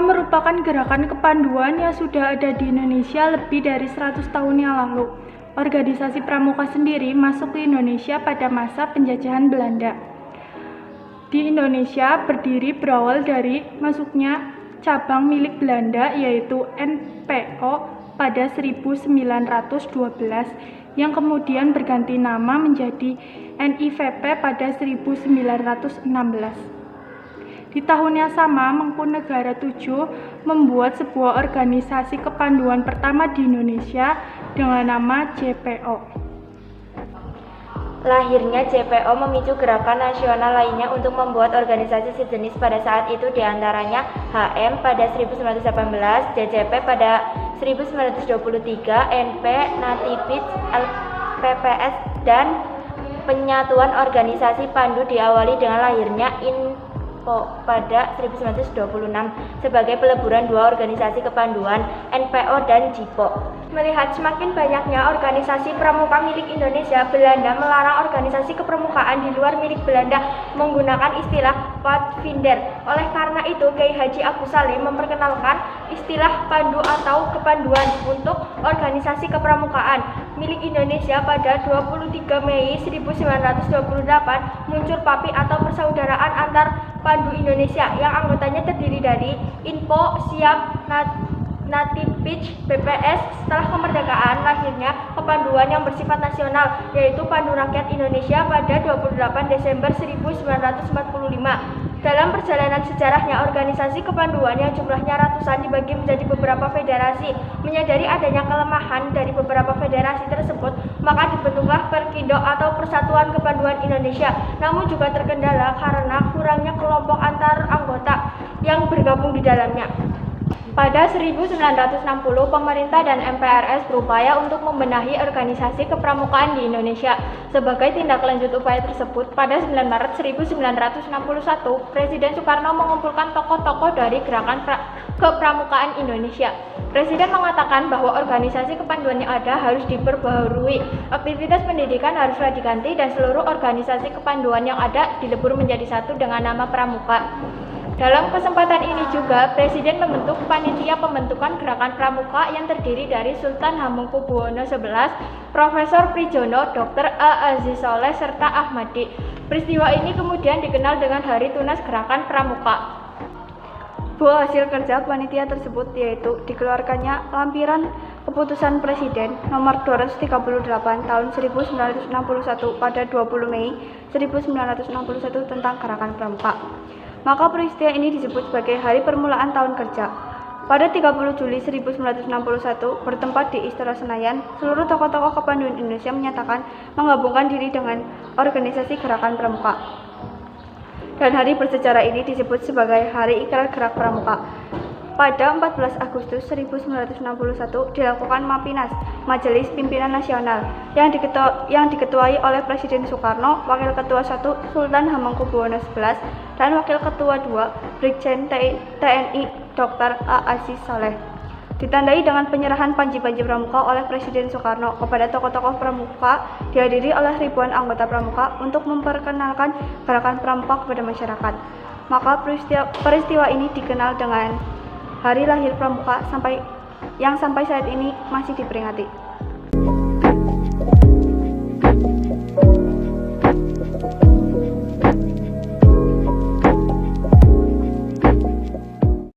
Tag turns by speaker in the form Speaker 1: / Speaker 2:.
Speaker 1: merupakan gerakan kepanduan yang sudah ada di Indonesia lebih dari 100 tahun yang lalu. Organisasi Pramuka sendiri masuk ke Indonesia pada masa penjajahan Belanda. Di Indonesia berdiri berawal dari masuknya cabang milik Belanda yaitu NPO pada 1912 yang kemudian berganti nama menjadi NIVP pada 1916. Di tahun yang sama, Mangkunegara VII membuat sebuah organisasi kepanduan pertama di Indonesia dengan nama JPO.
Speaker 2: Lahirnya JPO memicu gerakan nasional lainnya untuk membuat organisasi sejenis pada saat itu, diantaranya HM pada 1918, JJP pada 1923, NP, Natipits, LPPS, dan penyatuan organisasi pandu diawali dengan lahirnya pada 1926 sebagai peleburan dua organisasi kepanduan, NPO dan JIPO. Melihat semakin banyaknya organisasi pramuka milik Indonesia, Belanda melarang organisasi kepramukaan di luar milik Belanda menggunakan istilah Padvinder. Oleh karena itu, Kiai Haji Agus Salim memperkenalkan istilah pandu atau kepanduan untuk organisasi kepramukaan milik Indonesia. Pada 23 Mei 1928 muncul PAPI atau Persaudaraan Antar Pandu Indonesia yang anggotanya terdiri dari INPO, SIAP, Natipits, BPS. Setelah kemerdekaan, lahirnya kepanduan yang bersifat nasional, yaitu Pandu Rakyat Indonesia pada 28 Desember 1945. Dalam perjalanan sejarahnya, organisasi kepanduan yang jumlahnya ratusan dibagi menjadi beberapa federasi. Menyadari adanya kelemahan dari beberapa federasi tersebut, maka dibentuklah Perkindo atau Persatuan Kepanduan Indonesia. Namun juga terkendala karena kurangnya kelompok antar anggota yang bergabung di dalamnya. Pada 1960, pemerintah dan MPRS berupaya untuk membenahi organisasi kepramukaan di Indonesia. Sebagai tindak lanjut upaya tersebut, pada 9 Maret 1961, Presiden Soekarno mengumpulkan tokoh-tokoh dari gerakan kepramukaan Indonesia. Presiden mengatakan bahwa organisasi kepanduan yang ada harus diperbaharui, aktivitas pendidikan haruslah diganti, dan seluruh organisasi kepanduan yang ada dilebur menjadi satu dengan nama Pramuka. Dalam kesempatan ini juga, Presiden membentuk panitia pembentukan gerakan pramuka yang terdiri dari Sultan Hamengkubuwono XI, Profesor Prijono, Dr. A. Aziz Soleh, serta Ahmadi. Peristiwa ini kemudian dikenal dengan Hari Tunas Gerakan Pramuka. Buah hasil kerja panitia tersebut yaitu dikeluarkannya lampiran Keputusan Presiden nomor 238 tahun 1961 pada 20 Mei 1961 tentang Gerakan Pramuka. Maka peristiwa ini disebut sebagai Hari Permulaan Tahun Kerja. Pada 30 Juli 1961, bertempat di Istora Senayan, seluruh tokoh-tokoh kepanduan Indonesia menyatakan menggabungkan diri dengan organisasi Gerakan Pramuka. Dan hari bersejarah ini disebut sebagai Hari Ikrar Gerak Pramuka. Pada 14 Agustus 1961 dilakukan Mapinas, Majelis Pimpinan Nasional, yang diketuai oleh Presiden Soekarno, Wakil Ketua 1 Sultan Hamengkubuwono XI, dan Wakil Ketua 2 Brigjen TNI Dr. A. Aziz Soleh. Ditandai dengan penyerahan panji-panji pramuka oleh Presiden Soekarno kepada tokoh-tokoh pramuka, dihadiri oleh ribuan anggota pramuka untuk memperkenalkan gerakan pramuka kepada masyarakat. Maka peristiwa ini dikenal dengan Hari Lahir Pramuka yang sampai saat ini masih diperingati.